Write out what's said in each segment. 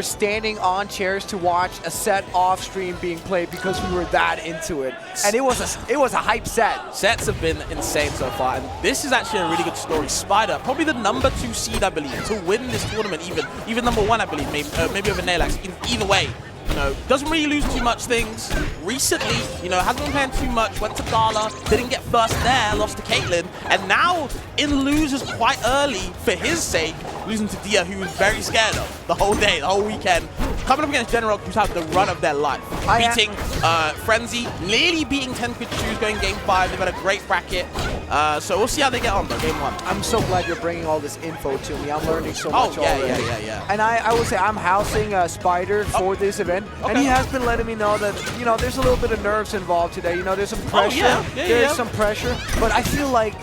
were standing on chairs to watch a set off stream being played because we were that into it. And it was a hype set. Sets have been insane so far, and this is actually a really good story. Spider, probably the #2 seed, I believe, to win this tournament, even #1, I believe, maybe over Nailx. Either way, you know, doesn't really lose too much things. Recently, you know, hasn't been playing too much, went to Gala, didn't get first there, lost to Caitlyn, and now in loses quite early for his sake, losing to Dia, who he was very scared of the whole day, the whole weekend. Coming up against Genarog, who's had the run of their life. Beating Frenzy, nearly beating 10 Quick Shoes going game 5. They've had a great bracket. So we'll see how they get on, though, game 1. I'm so glad you're bringing all this info to me. I'm learning so much already. Yeah. And I will say I'm housing Spider for this event, and he has been letting me know that, you know, there's a little bit of nerves involved today. You know, there's some pressure. There's some pressure, but I feel like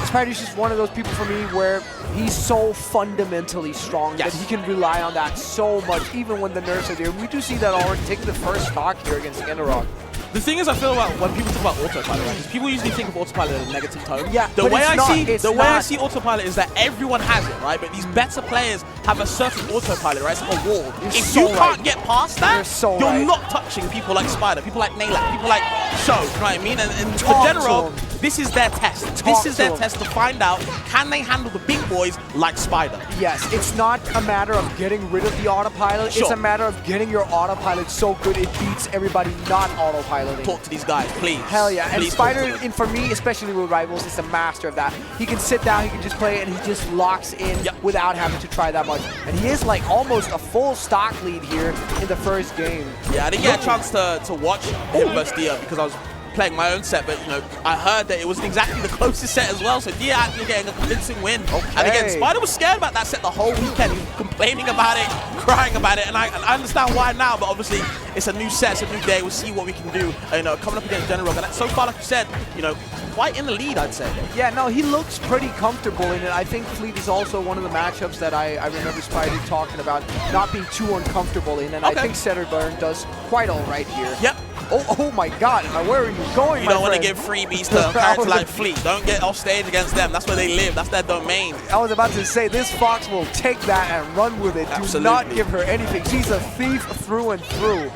Spider's just one of those people for me where he's so fundamentally strong that he can rely on that so much, even when the nerves are there. We do see that already taking the first stock here against Genarog. The thing is, I feel about when people talk about autopilot, right? Because people usually think of autopilot in a negative tone. Yeah, the way I see autopilot is that everyone has it, right? But these better players have a certain autopilot, right? It's like a wall. If you can't get past that, you're not touching people like Spider, people like Nailx, people like Show. You know what I mean? And for Genarog, this is their test. This is their test to find out, can they handle the big boys like Spider? Yes, it's not a matter of getting rid of the autopilot. It's a matter of getting your autopilot so good it beats everybody not autopiloting. Talk to these guys, please. Hell yeah. And Please Spider, for me, especially with Rivals, is a master of that. He can sit down, he can just play it, and he just locks in without having to try that much. And he is like almost a full stock lead here in the first game. Yeah, I didn't get a chance to watch him versus Dia because I was playing my own set, but you know, I heard that it wasn't exactly the closest set as well, so Dia actually getting a convincing win. And again, Spider was scared about that set the whole weekend. He was complaining about it, crying about it, and I understand why now, but obviously it's a new set, it's a new day, we'll see what we can do, you know, coming up against Genarog. And so far, like you said, you know, quite in the lead, I'd say. Yeah, no, he looks pretty comfortable in it. I think Fleet is also one of the matchups that I remember Spider talking about not being too uncomfortable in, and I think HTSpider does quite all right here. Yep. Oh my God, where are you going, You don't want to give freebies to a character like Fleet. Don't get off stage against them. That's where they live. That's their domain. I was about to say, this Fox will take that and run with it. Absolutely. Do not give her anything. She's a thief through and through.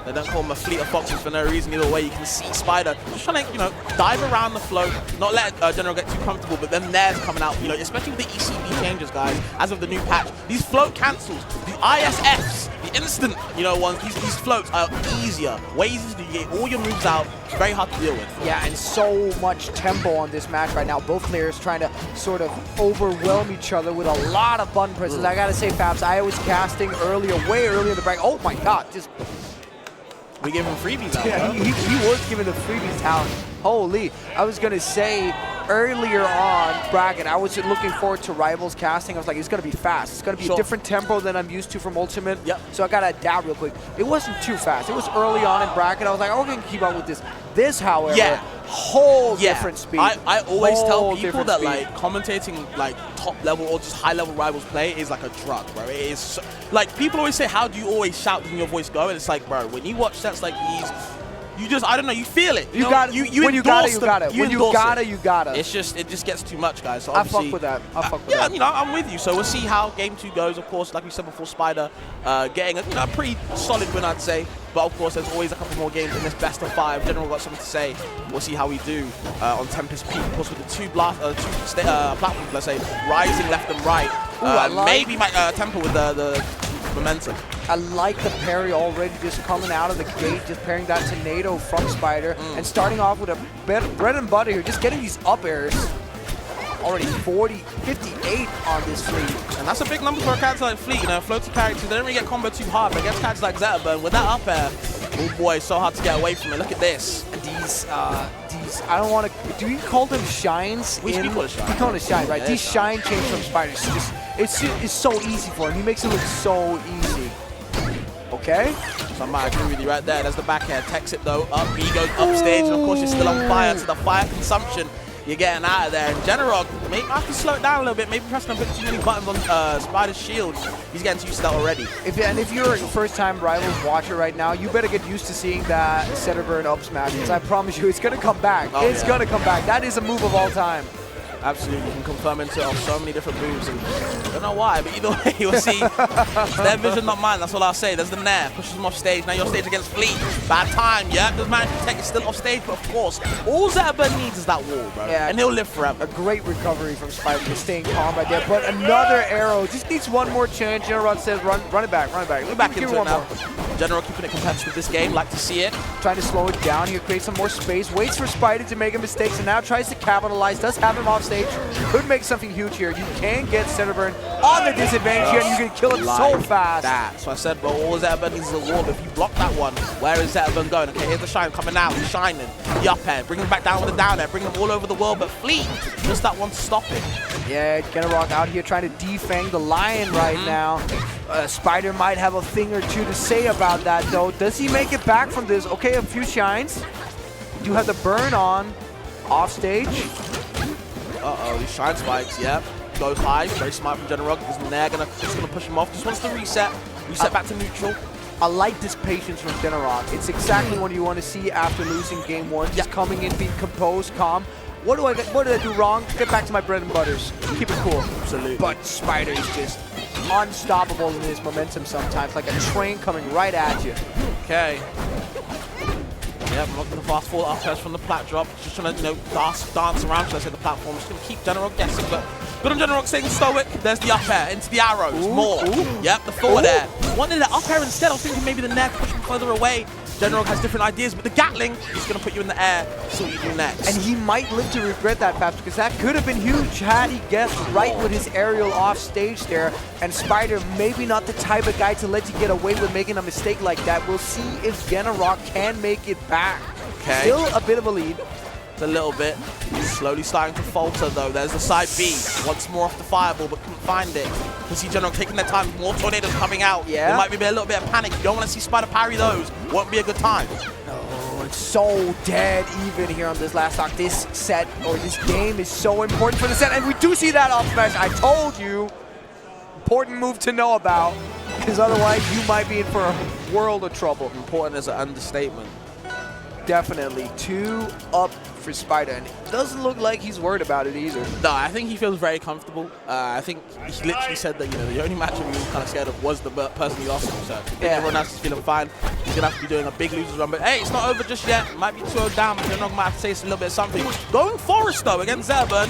They don't call them a fleet of foxes for no reason. Either way, you can see Spider just trying to, you know, dive around the flow, not let Genarog get too comfortable, but then theirs coming out, you know, especially with the ECB changes, guys, as of the new patch. These float cancels, the ISFs, the instant, you know, ones, these floats are easier, way easier to get all your moves out, very hard to deal with. Yeah, and so much tempo on this match right now. Both players trying to sort of overwhelm each other with a lot of button presses. I gotta say, Fabs, I was casting earlier, way earlier in the break. Oh my God, just... We gave him freebies out. Yeah, he was giving the freebies out. Holy. I was going to say earlier on bracket, I was looking forward to Rivals casting. I was like, it's going to be fast. It's going to be a different tempo than I'm used to from Ultimate. Yep. So I got to adapt real quick. It wasn't too fast. It was early on in bracket. I was like, oh, I can keep up with this. This, however, whole different speed. I always tell people that like commentating like top level or just high level Rivals play is like a drug, bro. It is so, like people always say, how do you always shout? Doesn't your voice go? And it's like, bro, when you watch sets like these, you just, I don't know, you feel it. You got it. When you got it, you got it. When you got it, you got it. It just gets too much, guys. So I fuck with that. I fuck with that. Yeah, you know, I'm with you. So we'll see how game 2 goes. Of course, like we said before, Spider getting a pretty solid win, I'd say. But of course, there's always a couple more games in this best of 5. Genarog got something to say. We'll see how we do on Tempest Peak. Of course, with the two platforms, let's say, rising left and right. Maybe my temper with the momentum. I like the parry already just coming out of the gate, just pairing that tornado from Spider, and starting off with a bread and butter here, just getting these up airs. Already 58 on this Fleet. And that's a big number for a character like Fleet. You know, floaty characters, they don't really get combo too hard, but against characters like Zetterburn, with that up air, oh boy, it's so hard to get away from it. Look at this. And these, I don't want to, do we call them shines? We call it shine. We call it shine, right? Yeah, these shine change from Spider. It's so easy for him. He makes it look so easy. Okay. So I might agree with you right there. There's the back air. Techs it though. Up, he goes upstage, and of course you're still on fire. To the fire consumption, you're getting out of there. And Genarog, maybe I have to slow it down a little bit. Maybe pressing a bit too many buttons on Spider's shield. He's getting too used to that already. If you're a first-time Rivals watcher right now, you better get used to seeing that Zetterburn up smash, because I promise you, it's gonna come back. It's gonna come back. That is a move of all time. Absolutely, you can confirm into it off so many different moves, and I don't know why, but either way, you'll see. It's their vision, not mine, that's all I'll say. There's the Nair, pushes him off stage, now you're stage against Fleet. Bad time, yeah, does manage to take it still off stage, but of course, all Zetterberg needs is that wall, bro, and he'll live forever. A great recovery from Spider, just staying calm right there, but another arrow, just needs one more chance. Genarog says, run it back, run it back. We're back into it now. Genarog keeping it competitive this game, like to see it. Trying to slow it down here, create some more space, waits for Spider to make a mistake, and now tries to capitalize, does have him off stage, could make something huge here. You can get Zetterberg on the disadvantage here, and you can kill it so fast. That. So I said, well, all Zetterberg needs is a wall, but if you block that one, where is Zetterberg going? Okay, here's the shine coming out, he's shining. The up air, bring him back down with the down air, bring him all over the world, but Fleet, just that one to stop it. Yeah, Genarog out here trying to defang the Lion right now. Spider might have a thing or two to say about that, though. Does he make it back from this? Okay, a few shines. Do have the burn on off stage. Uh-oh, these shine spikes, yep. Goes high, very smart from Genarog. Isn't there just gonna push him off. Just wants to reset back to neutral. I like this patience from Genarog. It's exactly what you want to see after losing game one. Just coming in, being composed, calm. What did I do wrong? Get back to my bread and butters. Keep it cool. Absolutely. But Spider is just unstoppable in his momentum sometimes, like a train coming right at you. Okay. Yep, I'm not going to fast forward up from the plat drop. Just trying to, dance around, should I say, the platform. Just going to keep Genarog guessing, but good on Genarog staying stoic. There's the up air into the arrows. More. Yep, the forward air. Wanted the up air instead. I was thinking maybe the neck push him further away. Genarog has different ideas, but the Gatling is going to put you in the air. See what you do next. And he might live to regret that, Paps, because that could have been huge had he guessed right with his aerial off stage there. And Spider, maybe not the type of guy to let you get away with making a mistake like that. We'll see if Genarog can make it back. Okay. Still a bit of a lead. It's a little bit. Slowly starting to falter, though. There's the side B. Once more off the fireball, but couldn't find it. You can see Genarog taking their time. More tornadoes coming out. Yeah. There might be a little bit of panic. You don't want to see Spider parry those. Won't be a good time. Oh, it's so dead even here on this last stock. This set, or this game, is so important for the set. And we do see that up smash. I told you. Important move to know about. Because otherwise, you might be in for a world of trouble. Important is an understatement. Definitely 2 up for Spider, and it doesn't look like he's worried about it either. No, I think he feels very comfortable. I think he literally said that, the only matchup he was kind of scared of was the person he lost to. So everyone else is feeling fine. He's gonna have to be doing a big losers run, but hey, it's not over just yet. Might be 2-0 down, but Genarog might have to taste a little bit of something. Going Forest though against Zetterberg.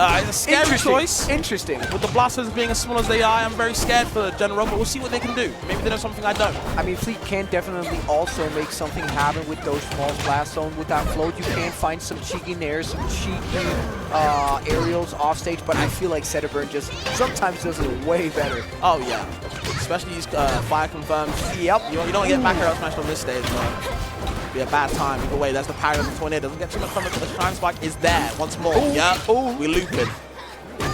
It's a scary choice. Interesting. With the blasters being as small as they are, I'm very scared for Genarog, but we'll see what they can do. Maybe they know something I don't. I mean, Fleet can definitely also make something happen with those small blast zones. With that float, you can find some cheeky nairs, some cheeky aerials off stage, but I feel like Zetterberg just sometimes does it way better. Oh, yeah. Especially these fire confirmed. Yep. You don't get back air smashed on this stage, but be a bad time. Either way, there's the parry of the tornado. Doesn't get too much from it, but the shine spike is there once more. Yep. We're looping.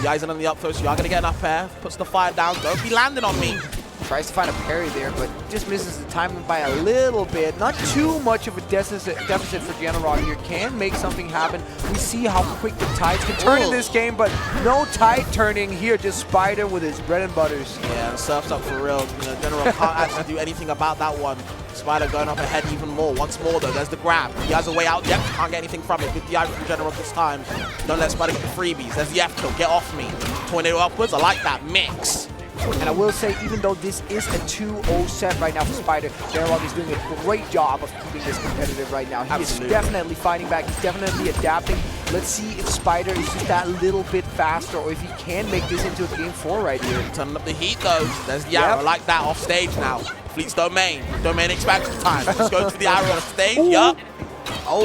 The eyes are on the up throw, so you are going to get an up air. Puts the fire down. Don't be landing on me. Tries to find a parry there, but just misses the timing by a little bit. Not too much of a deficit for Genarog here. Can make something happen. We see how quick the tides can turn in this game, but no tide turning here. Just Spider with his bread and butters. Yeah, and surf's up for real. Genarog can't actually do anything about that one. Spider going up ahead even more. Once more, though, there's the grab. He has a way out. Yep, can't get anything from it. Good DI from Genarog this time. Don't let Spider get the freebies. There's the F kill. Get off me. Tornado upwards. I like that mix. And I will say, even though this is a 2-0 set right now for Spider, Genarog is doing a great job of keeping this competitive right now. He is definitely fighting back. He's definitely adapting. Let's see if Spider is just that little bit faster, or if he can make this into a game 4 right here. Turning up the heat, though. There's the arrow. I like that off stage now. Fleet's domain. Domain expansion time. Let's go to the arrow on stage. Yup. Oh,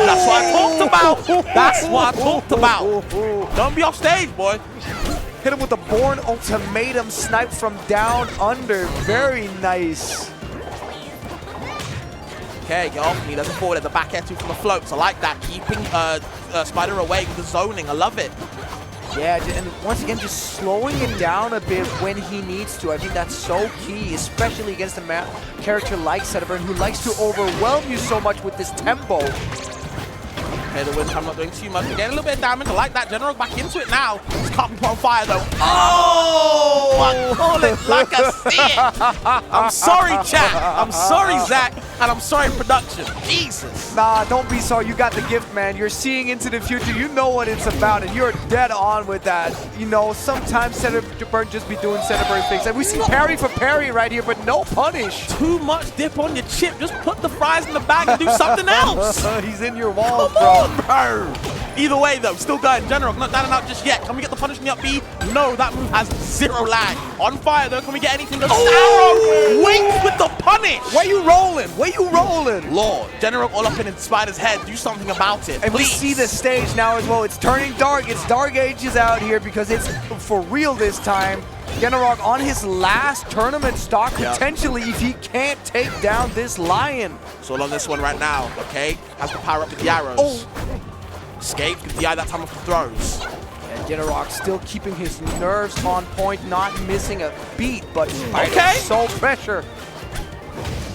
that's what I talked about. That's what I talked about. Don't be off stage, boy. Hit him with the Born Ultimatum snipe from down under. Very nice. Okay, get off me. There's a forward at the back air too from the floats. I like that. Keeping Spider away with the zoning. I love it. Yeah, and once again, just slowing it down a bit when he needs to. I think that's so key, especially against a character like Zetterberg, who likes to overwhelm you so much with this tempo. Okay, the wind, I'm not doing too much. We're getting a little bit of damage. I like that. Genarog back into it now. He's can't be put on fire, though. Oh! I call it like I see it. I'm sorry, chat. I'm sorry, Zach. And I'm sorry, production. Jesus. Nah, don't be sorry. You got the gift, man. You're seeing into the future. You know what it's about, and you're dead on with that. You know, sometimes Centerburn just be doing Centerburn things. And we see parry for parry right here, but no punish. Too much dip on your chip. Just put the fries in the bag and do something else. He's in your walls, Come on, bro. Either way, though, still going. Genarog, not down and out just yet. Can we get the punish in the up B? No, that move has 0 lag. On fire, though. Can we get anything? Genarog waits with the punish. Where you rolling? Where you rolling? Lord, Genarog all up in Spider's head. Do something about it, and please. We see the stage now as well. It's turning dark. It's Dark Ages out here because it's for real this time. Genarog on his last tournament stock, potentially, if he can't take down this Lion. So on this one right now, okay? Has to power up with the arrows. Escape, gives the eye that time of the throws. And Genarog still keeping his nerves on point, not missing a beat, but so pressure.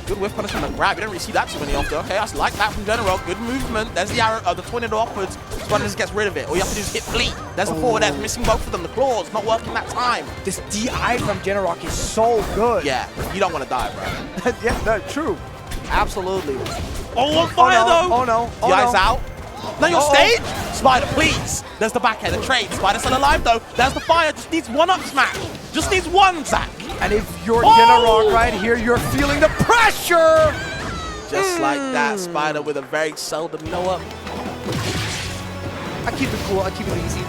Good whiff punishment and grab. You don't really see that too many often. Okay, I like that from Genarog. Good movement. There's the arrow, the tornado upwards. Spider just gets rid of it. All you have to do is hit fleet. There's the forward edge, missing both of them. The claws not working that time. This DI from Genarog is so good. Yeah, you don't want to die, bro. Yeah, no, true. Absolutely. Oh, on fire though. Oh no. The eye's out. Now your stage? Spider, please. There's the back end, the trade. Spider still alive though. There's the fire. Just needs one up smash. Just needs one, Zach. And if you're Genarog right here, you're feeling the pressure. Just like that, Spider with a very seldom no-up. I keep it cool. I keep it easy.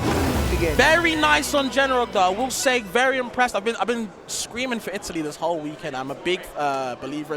Again. Very nice on Genarog though. I will say very impressed. I've been screaming for Italy this whole weekend. I'm a big believer